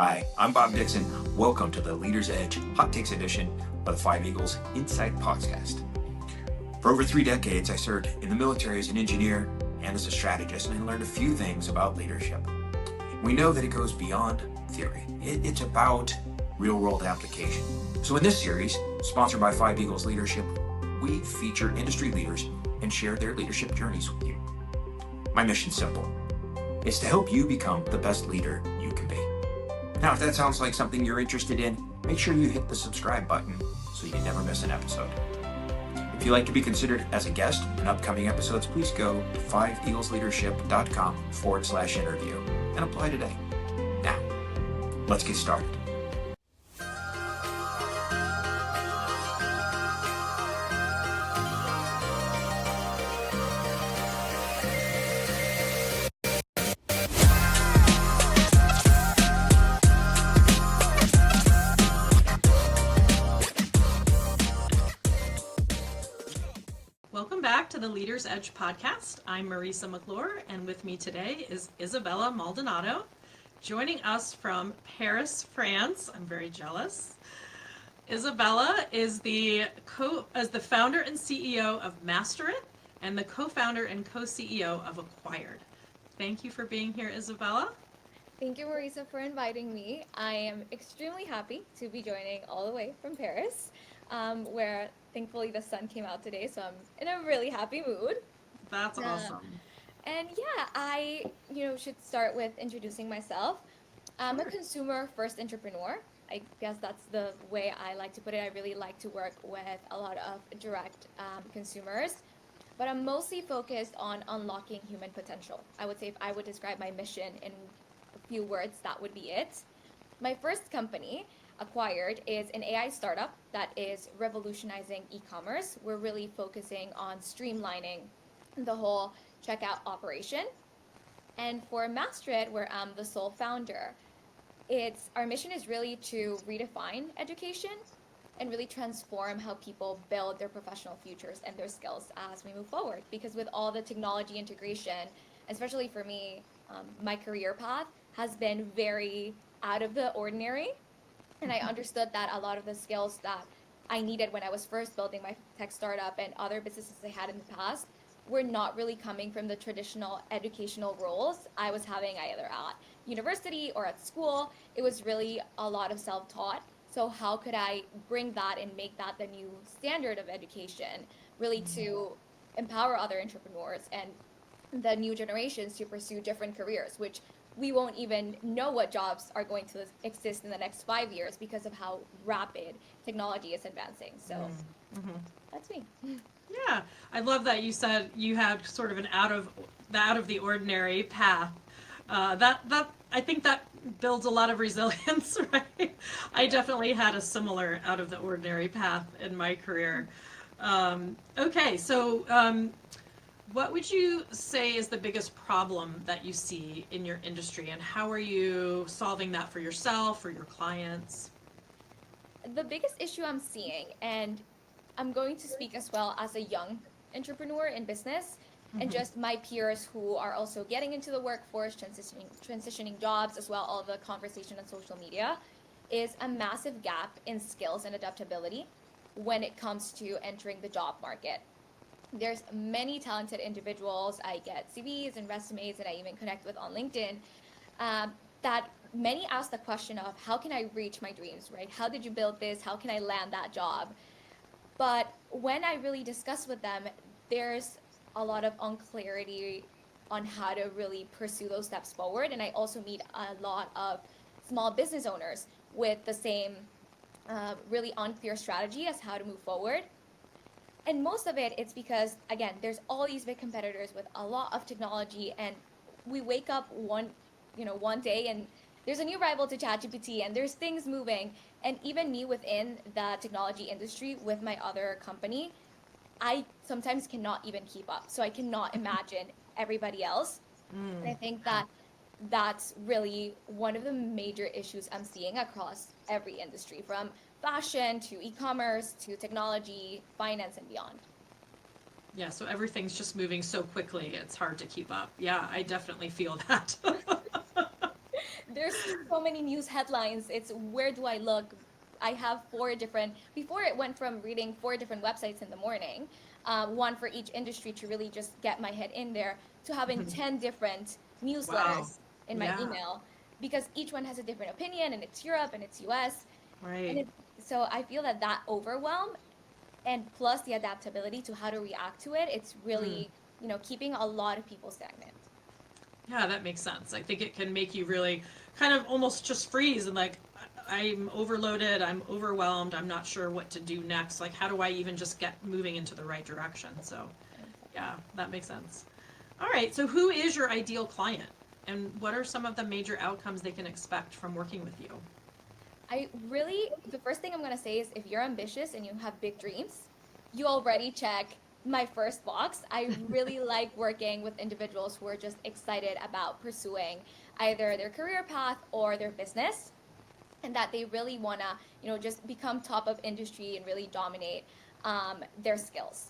Hi, I'm Bob Dixon. Welcome to the Leader's Edge Hot Takes edition of the Five Eagles Insight Podcast. For over 3 decades, I served in the military as an engineer and as a strategist, and I learned a few things about leadership. We know that it goes beyond theory. It's about real-world application. So in this series, sponsored by Five Eagles Leadership, we feature industry leaders and share their leadership journeys with you. My mission's simple. It's to help you become the best leader you can be. Now, if that sounds like something you're interested in, make sure you hit the subscribe button so you never miss an episode. If you'd like to be considered as a guest in upcoming episodes, please go to 5eaglesleadership.com/interview and apply today. Now, let's get started. Welcome back to the Leader's Edge podcast. I'm Marisa McClure, and with me today is Isabella Maldonado, joining us from Paris, France. I'm very jealous. Isabella is the founder and CEO of Master It and the co-founder and co-CEO of Acquired. Thank you for being here, Isabella. Thank you, Marisa, for inviting me. I am extremely happy to be joining all the way from Paris, where thankfully the sun came out today, so I'm in a really happy mood. That's awesome. And yeah, I should start with introducing myself. I'm a consumer-first entrepreneur. I guess that's the way I like to put it. I really like to work with a lot of direct consumers, but I'm mostly focused on unlocking human potential. I would say if I would describe my mission in a few words, that would be it. My first company, Acquired, is an AI startup that is revolutionizing e-commerce. We're really focusing on streamlining the whole checkout operation. And for Master It, where I'm the sole founder, our mission is really to redefine education and really transform how people build their professional futures and their skills as we move forward. Because with all the technology integration, especially for me, my career path has been very out of the ordinary. And I understood that a lot of the skills that I needed when I was first building my tech startup and other businesses I had in the past were not really coming from the traditional educational roles I was having either at university or at school. It was really a lot of self-taught. So how could I bring that and make that the new standard of education, really to empower other entrepreneurs and the new generations to pursue different careers, which we won't even know what jobs are going to exist in the next 5 years because of how rapid technology is advancing. So that's me. Yeah, I love that you said you had sort of an out of the ordinary path. That I think that builds a lot of resilience, right? I definitely had a similar out of the ordinary path in my career. Okay, so what would you say is the biggest problem that you see in your industry, and how are you solving that for yourself or your clients? The biggest issue I'm seeing, and I'm going to speak as well as a young entrepreneur in business, and just my peers who are also getting into the workforce, transitioning jobs, as well, all the conversation on social media, is a massive gap in skills and adaptability when it comes to entering the job market. There's many talented individuals. I get CVs and resumes that I even connect with on LinkedIn, that many ask the question of, how can I reach my dreams, right? How did you build this? How can I land that job? But when I really discuss with them, there's a lot of unclarity on how to really pursue those steps forward. And I also meet a lot of small business owners with the same really unclear strategy as how to move forward. And most of it's because, again, there's all these big competitors with a lot of technology, and we wake up one day and there's a new rival to ChatGPT and there's things moving. And even me within the technology industry with my other company, I sometimes cannot even keep up. So I cannot imagine everybody else. And I think that that's really one of the major issues I'm seeing across every industry, from fashion to e-commerce to technology, finance, and beyond. Yeah, so everything's just moving so quickly, it's hard to keep up. Yeah, I definitely feel that. there's so many news headlines. It's where do I look? I have four different, before it went from reading four different websites in the morning, one for each industry to really just get my head in there, to having 10 different Wow. newsletters in my Yeah. email because each one has a different opinion and it's Europe and it's US. And Right. it, so I feel that that overwhelm and plus the adaptability to how to react to it, it's Mm. really, keeping a lot of people stagnant. Yeah, that makes sense. I think it can make you really kind of almost just freeze and like, I'm overloaded, I'm overwhelmed, I'm not sure what to do next. Like, how do I even just get moving into the right direction? So, yeah, that makes sense. All right, so who is your ideal client? And what are some of the major outcomes they can expect from working with you? The first thing I'm going to say is if you're ambitious and you have big dreams, you already check my first box. I really like working with individuals who are just excited about pursuing either their career path or their business, and that they really want to, just become top of industry and really dominate their skills.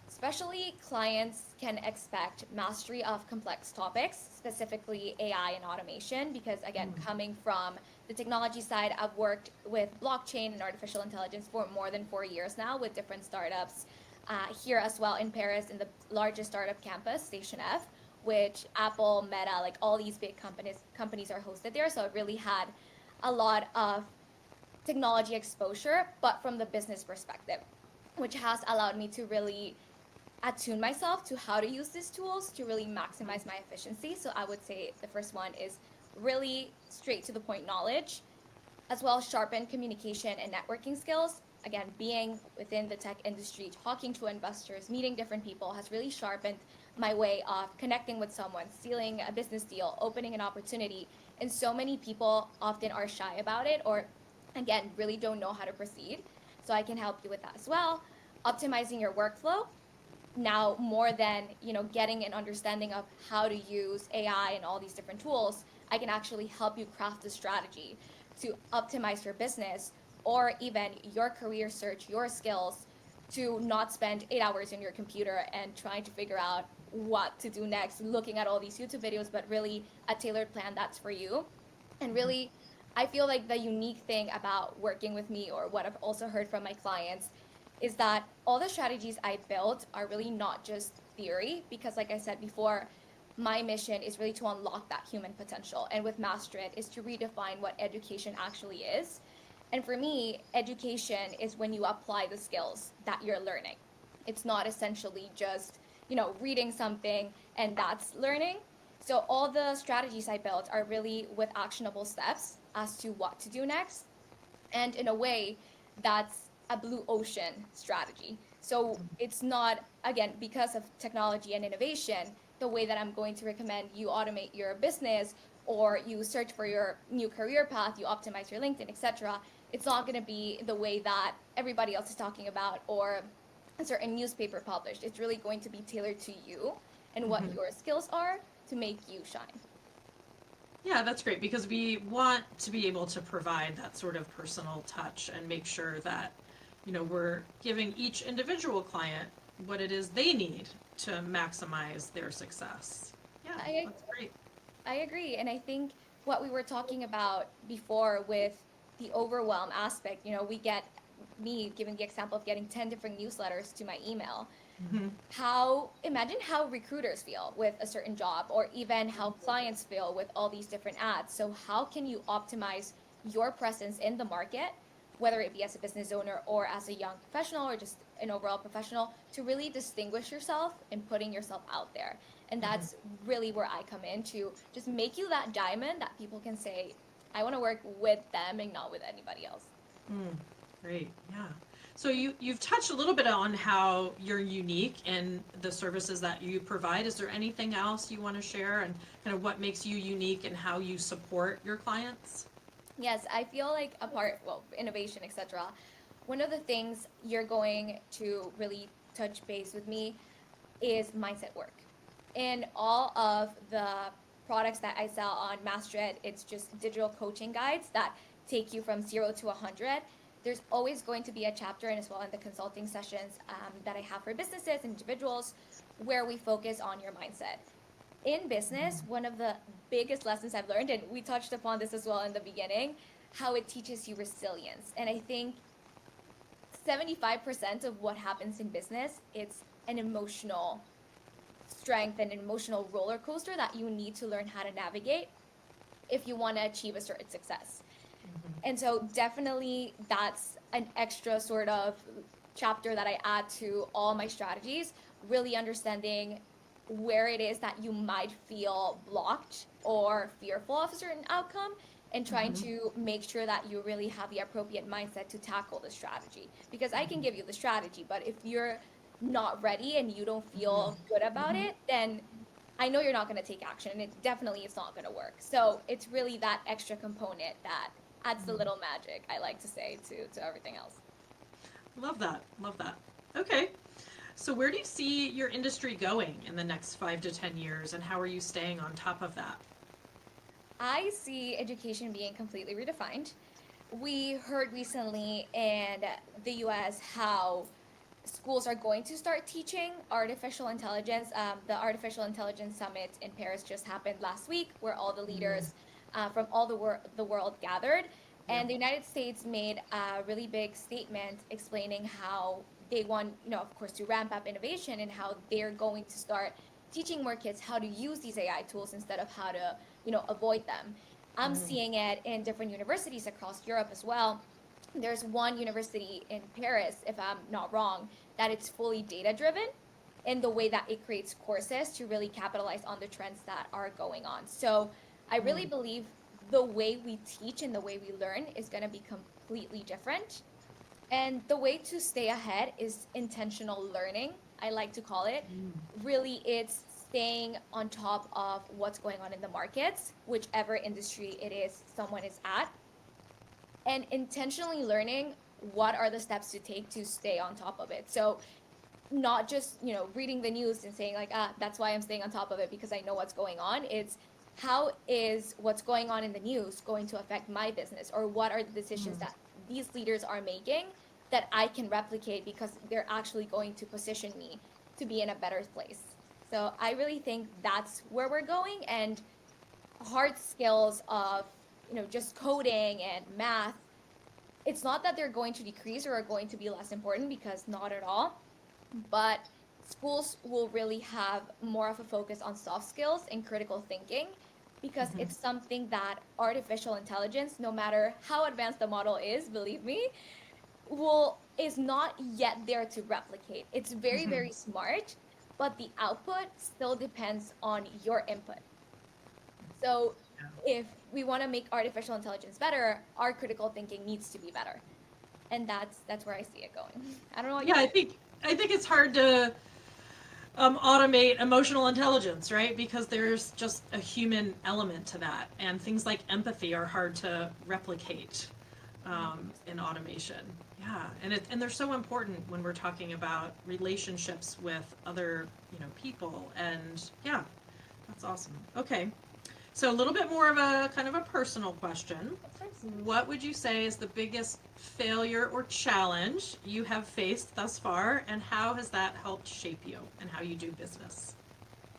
Especially clients can expect mastery of complex topics, specifically AI and automation, because again, coming from the technology side, I've worked with blockchain and artificial intelligence for more than 4 years now with different startups here as well in Paris in the largest startup campus, Station F, which Apple, Meta, like all these big companies are hosted there. So it really had a lot of technology exposure, but from the business perspective, which has allowed me to really attune myself to how to use these tools to really maximize my efficiency. So I would say the first one is really straight to the point knowledge, as well as sharpen communication and networking skills. Again, being within the tech industry, talking to investors, meeting different people has really sharpened my way of connecting with someone, sealing a business deal, opening an opportunity. And so many people often are shy about it or, again, really don't know how to proceed. So I can help you with that as well. Optimizing your workflow now more than getting an understanding of how to use AI and all these different tools, I can actually help you craft a strategy to optimize your business or even your career search, your skills, to not spend 8 hours in your computer and trying to figure out what to do next, looking at all these YouTube videos, but really a tailored plan that's for you. And really, I feel like the unique thing about working with me, or what I've also heard from my clients, is that all the strategies I built are really not just theory, because, like I said before, my mission is really to unlock that human potential. And with Master It is to redefine what education actually is. And for me, education is when you apply the skills that you're learning. It's not essentially just, reading something and that's learning. So all the strategies I built are really with actionable steps as to what to do next, and in a way that's a blue ocean strategy. So it's not, again, because of technology and innovation, the way that I'm going to recommend you automate your business or you search for your new career path, you optimize your LinkedIn, etc. It's not going to be the way that everybody else is talking about or a certain newspaper published. It's really going to be tailored to you and what your skills are to make you shine. Yeah, that's great because we want to be able to provide that sort of personal touch and make sure that, we're giving each individual client what it is they need to maximize their success. Yeah, I that's great. I agree. And I think what we were talking about before with the overwhelm aspect, we get me giving the example of getting 10 different newsletters to my email. Imagine how recruiters feel with a certain job, or even how clients feel with all these different ads. So how can you optimize your presence in the market, whether it be as a business owner or as a young professional or just an overall professional, to really distinguish yourself and putting yourself out there? And that's really where I come in to just make you that diamond that people can say, I want to work with them and not with anybody else. Great, yeah. So you've touched a little bit on how you're unique in the services that you provide. Is there anything else you want to share and kind of what makes you unique and how you support your clients? Yes, I feel like innovation, etc. One of the things you're going to really touch base with me is mindset work. In all of the products that I sell on Mastered, it's just digital coaching guides that take you from 0 to 100. There's always going to be a chapter, and as well in the consulting sessions that I have for businesses and individuals, where we focus on your mindset. in business, one of the biggest lessons I've learned, and we touched upon this as well in the beginning, how it teaches you resilience. And I think 75% of what happens in business, it's an emotional strength and an emotional roller coaster that you need to learn how to navigate if you want to achieve a certain success. And so definitely that's an extra sort of chapter that I add to all my strategies, really understanding where it is that you might feel blocked or fearful of a certain outcome, and trying to make sure that you really have the appropriate mindset to tackle the strategy. Because I can give you the strategy, but if you're not ready and you don't feel good about it, then I know you're not going to take action, and it definitely is not going to work. So it's really that extra component that adds the little magic, I like to say, to everything else. Love that. Love that. Okay. So where do you see your industry going in the next 5 to 10 years, and how are you staying on top of that? I see education being completely redefined. We heard recently in the US how schools are going to start teaching artificial intelligence. The Artificial Intelligence Summit in Paris just happened last week, where all the leaders from all the world gathered. Yeah. And the United States made a really big statement explaining how they want, of course, to ramp up innovation, and how they're going to start teaching more kids how to use these AI tools instead of how to, avoid them. I'm seeing it in different universities across Europe as well. There's one university in Paris, if I'm not wrong, that it's fully data driven in the way that it creates courses to really capitalize on the trends that are going on. So I really believe the way we teach and the way we learn is going to be completely different. And the way to stay ahead is intentional learning, I like to call it. Really, it's staying on top of what's going on in the markets, whichever industry it is someone is at, and intentionally learning what are the steps to take to stay on top of it. So not just, reading the news and saying like, that's why I'm staying on top of it because I know what's going on. It's how is what's going on in the news going to affect my business, or what are the decisions that these leaders are making that I can replicate because they're actually going to position me to be in a better place. So I really think that's where we're going. And hard skills of, just coding and math, it's not that they're going to decrease or are going to be less important, because not at all. But schools will really have more of a focus on soft skills and critical thinking, because it's something that artificial intelligence, no matter how advanced the model is, believe me, is not yet there to replicate. It's very, very smart, but the output still depends on your input. So if we want to make artificial intelligence better, our critical thinking needs to be better. And that's where I see it going. I don't know what you Yeah, think. I think it's hard to automate emotional intelligence, right? Because there's just a human element to that, and things like empathy are hard to replicate in automation. Yeah, and they're so important when we're talking about relationships with other people, and yeah, that's awesome. Okay, so a little bit more of a kind of a personal question. What would you say is the biggest failure or challenge you have faced thus far, and how has that helped shape you and how you do business?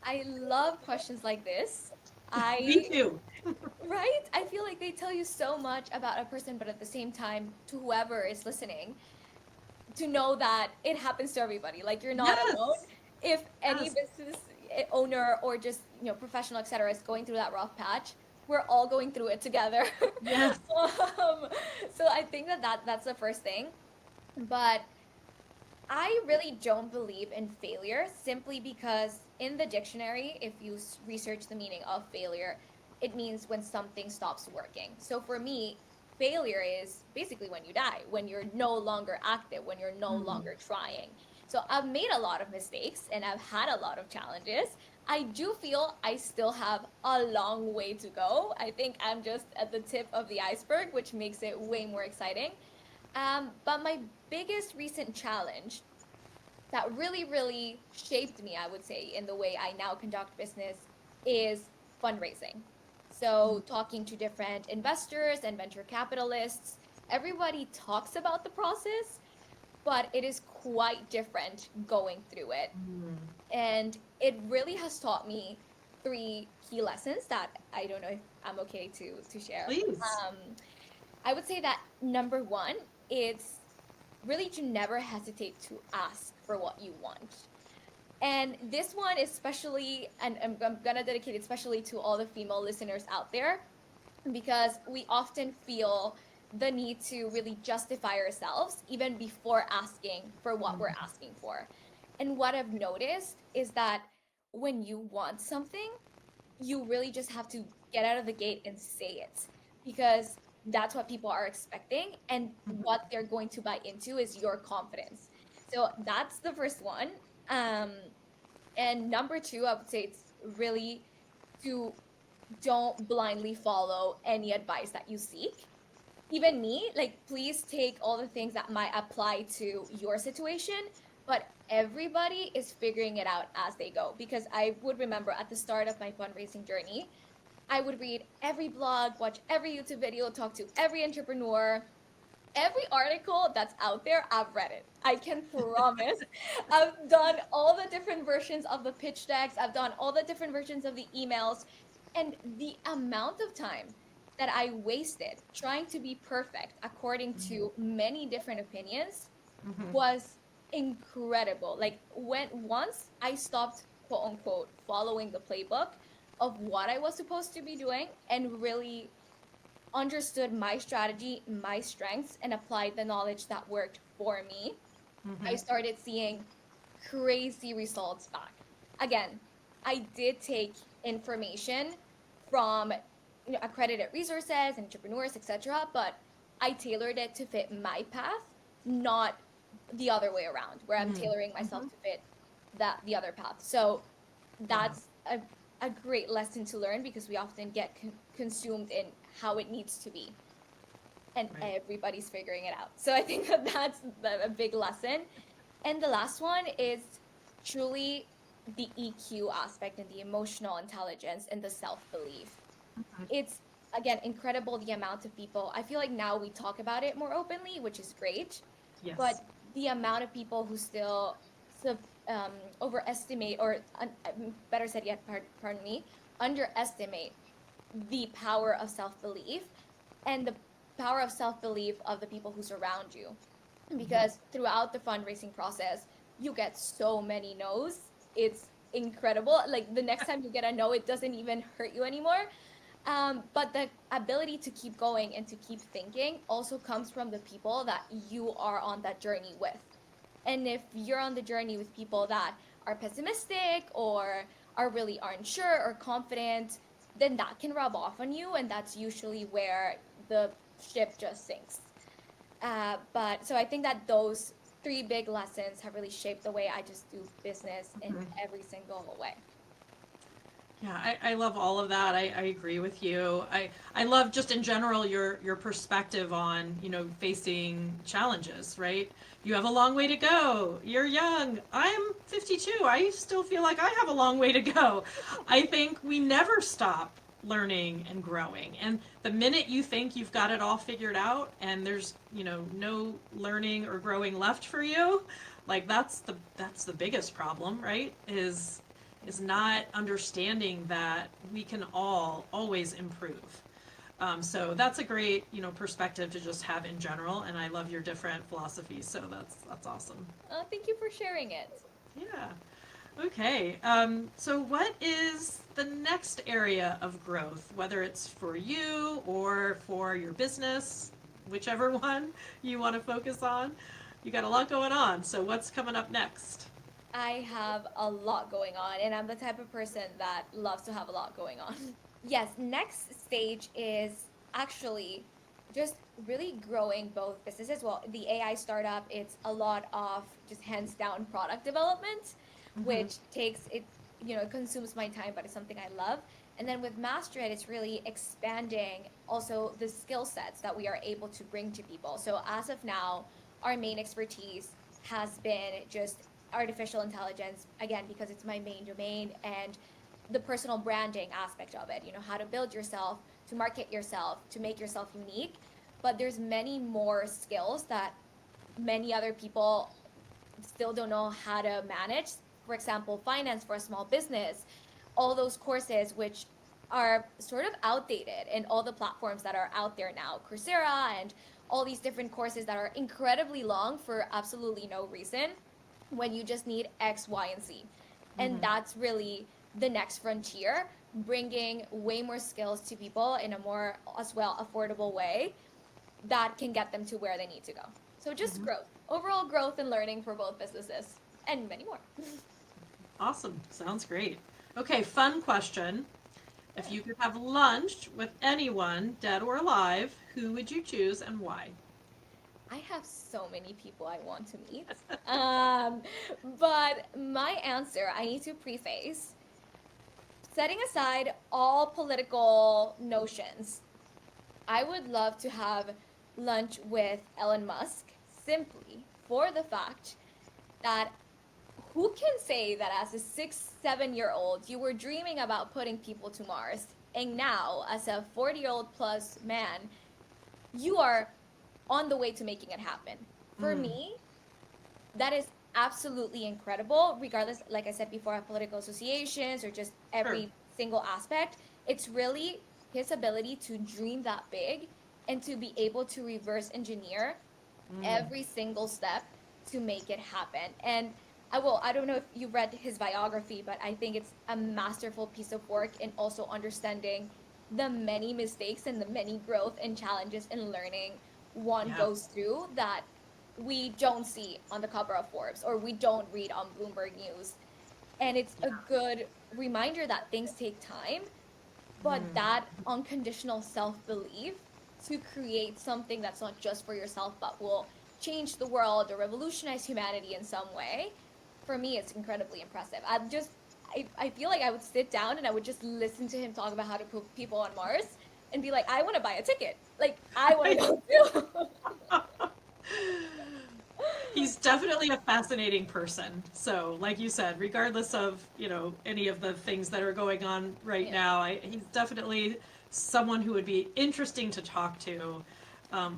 I love questions like this. Me too. Right? I feel like they tell you so much about a person, but at the same time, to whoever is listening, to know that it happens to everybody. Like, you're not alone. Yes. If any Yes. business owner or just, professional, etc., is going through that rough patch, we're all going through it together. Yes. So I think that's the first thing. But I really don't believe in failure, simply because in the dictionary, if you research the meaning of failure, it means when something stops working. So for me, failure is basically when you die, when you're no longer active, when you're no longer trying. So I've made a lot of mistakes and I've had a lot of challenges. I do feel I still have a long way to go. I think I'm just at the tip of the iceberg, which makes it way more exciting. But my biggest recent challenge that really, really shaped me, I would say, in the way I now conduct business is fundraising. So, talking to different investors and venture capitalists, everybody talks about the process, but it is quite different going through it. And it really has taught me three key lessons that I don't know if I'm okay to share. Please. I would say that number one, it's really to never hesitate to ask for what you want. And this one, especially, and I'm gonna dedicate it especially to all the female listeners out there, because we often feel the need to really justify ourselves even before asking for what we're asking for. And what I've noticed is that when you want something, you really just have to get out of the gate and say it, because that's what people are expecting, and what they're going to buy into is your confidence. So that's the first one. Um, and number two, I would say it's really to don't blindly follow any advice that you seek. Even me, like, please take all the things that might apply to your situation, but everybody is figuring it out as they go. Because I would remember at the start of my fundraising journey, I would read every blog, watch every YouTube video, talk to every entrepreneur. Every article that's out there, I've read it. I can promise. I've done all the different versions of the pitch decks, I've done all the different versions of the emails, and the amount of time that I wasted trying to be perfect according to many different opinions was incredible. Like, when once I stopped, quote unquote, following the playbook of what I was supposed to be doing and really understood my strategy, my strengths, and applied the knowledge that worked for me, I started seeing crazy results back. Again, I did take information from, accredited resources, entrepreneurs, etc., but I tailored it to fit my path, not the other way around, where I'm tailoring myself to fit that the other path. So Yeah. that's a great lesson to learn, because we often get consumed in how it needs to be, and Right. everybody's figuring it out. So I think that that's a big lesson. And the last one is truly the EQ aspect and the emotional intelligence and the self belief. It's, again, incredible the amount of people. I feel like now we talk about it more openly, which is great, Yes. but the amount of people who still sub, overestimate, or better said yet, pardon me, underestimate the power of self belief and the power of self belief of the people who surround you. Because throughout the fundraising process, you get so many no's. It's incredible. Like, the next time you get a no, it doesn't even hurt you anymore. But the ability to keep going and to keep thinking also comes from the people that you are on that journey with. And if you're on the journey with people that are pessimistic or are really unsure or confident, then that can rub off on you, and that's usually where the ship just sinks. But so I think that those three big lessons have really shaped the way I just do business in every single way. Yeah, I love all of that. I agree with you. I love just in general your perspective on, facing challenges, right? You have a long way to go. You're young. I'm 52. I still feel like I have a long way to go. I think we never stop learning and growing. And the minute you think you've got it all figured out and there's, no learning or growing left for you, like that's the biggest problem, right? Is not understanding that we can all always improve. So that's a great, perspective to just have in general, and I love your different philosophies. So that's awesome. Thank you for sharing it. Yeah. Okay. So what is the next area of growth, whether it's for you or for your business, whichever one you want to focus on? You got a lot going on. So what's coming up next? I have a lot going on, and I'm the type of person that loves to have a lot going on. Yes, next stage is actually just really growing both businesses. Well, the AI startup, it's a lot of just hands down product development, which takes it, it consumes my time, but it's something I love. And then with Master It, it's really expanding also the skill sets that we are able to bring to people. So as of now, our main expertise has been just artificial intelligence, again, because it's my main domain, and the personal branding aspect of it, how to build yourself, to market yourself, to make yourself unique. But there's many more skills that many other people still don't know how to manage. For example, finance for a small business, all those courses which are sort of outdated in all the platforms that are out there now, Coursera and all these different courses that are incredibly long for absolutely no reason when you just need X, Y, and Z. And that's really the next frontier, bringing way more skills to people in a more, as well, affordable way that can get them to where they need to go. So just growth, overall growth and learning for both businesses and many more. Awesome. Sounds great. Okay, fun question. If you could have lunch with anyone, dead or alive, who would you choose and why? I have so many people I want to meet. But my answer, I need to preface, setting aside all political notions, I would love to have lunch with Elon Musk simply for the fact that who can say that as a 6, 7 year old you were dreaming about putting people to Mars, and now as a 40-year-old plus man you are on the way to making it happen? For me, that is absolutely incredible, regardless, like I said before, of political associations or just every single aspect. It's really his ability to dream that big and to be able to reverse engineer every single step to make it happen. And I don't know if you read his biography, but I think it's a masterful piece of work in also understanding the many mistakes and the many growth and challenges and learning one goes through that we don't see on the cover of Forbes or we don't read on Bloomberg News. And it's a good reminder that things take time, but that unconditional self-belief to create something that's not just for yourself but will change the world or revolutionize humanity in some way, for me it's incredibly impressive. I feel like I would sit down and I would just listen to him talk about how to put people on Mars and be like, I want to buy a ticket. Like, I want to go too. He's definitely a fascinating person. So, like you said, regardless of, any of the things that are going on right now, he's definitely someone who would be interesting to talk to,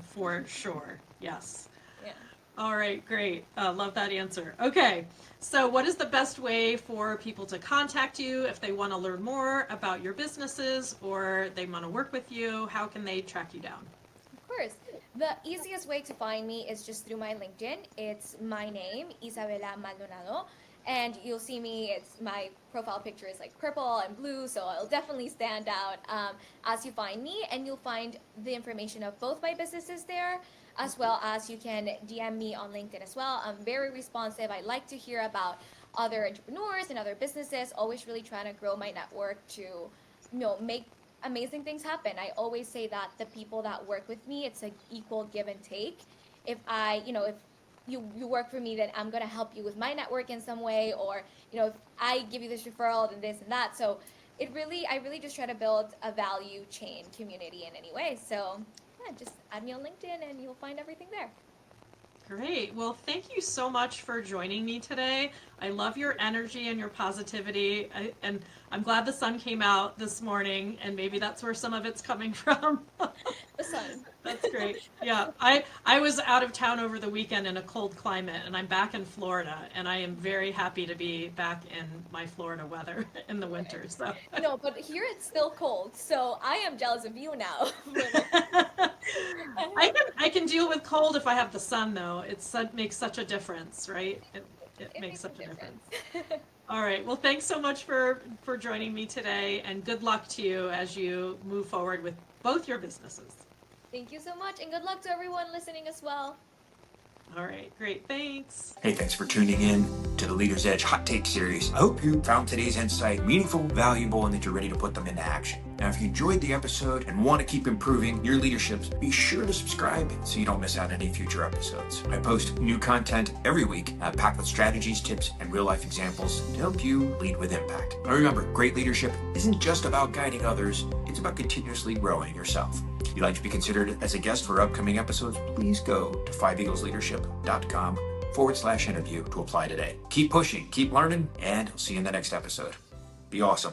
for sure. Yes. Yeah. All right, great. Love that answer. Okay, so what is the best way for people to contact you if they want to learn more about your businesses or they want to work with you? How can they track you down? Of course. The easiest way to find me is just through my LinkedIn. It's my name, Isabella Maldonado. And you'll see me, my profile picture is like purple and blue, so it'll definitely stand out as you find me. And you'll find the information of both my businesses there, as well as you can DM me on LinkedIn as well. I'm very responsive. I like to hear about other entrepreneurs and other businesses, always really trying to grow my network to, make amazing things happen. I always say that the people that work with me, it's like equal give and take. If if you work for me, then I'm going to help you with my network in some way, or, if I give you this referral, then this and that. So I really just try to build a value chain community in any way. So yeah, just add me on LinkedIn and you'll find everything there. Great. Well, thank you so much for joining me today. I love your energy and your positivity. And I'm glad the sun came out this morning, and maybe that's where some of it's coming from. The sun. That's great. Yeah. I was out of town over the weekend in a cold climate, and I'm back in Florida, and I am very happy to be back in my Florida weather in the winter. So No, but here it's still cold, so I am jealous of you now. I can deal with cold if I have the sun, though. It makes such a difference, right? It makes such a difference. All right. Well, thanks so much for joining me today, and good luck to you as you move forward with both your businesses. Thank you so much, and good luck to everyone listening as well. All right, great, thanks. Hey, thanks for tuning in to the Leader's Edge Hot Take Series. I hope you found today's insight meaningful, valuable, and that you're ready to put them into action. Now, if you enjoyed the episode and want to keep improving your leaderships, be sure to subscribe so you don't miss out on any future episodes. I post new content every week, packed with strategies, tips, and real-life examples to help you lead with impact. Now, remember, great leadership isn't just about guiding others, it's about continuously growing yourself. If you'd like to be considered as a guest for upcoming episodes, please go to 5eaglesleadership.com/interview to apply today. Keep pushing, keep learning, and I'll see you in the next episode. Be awesome.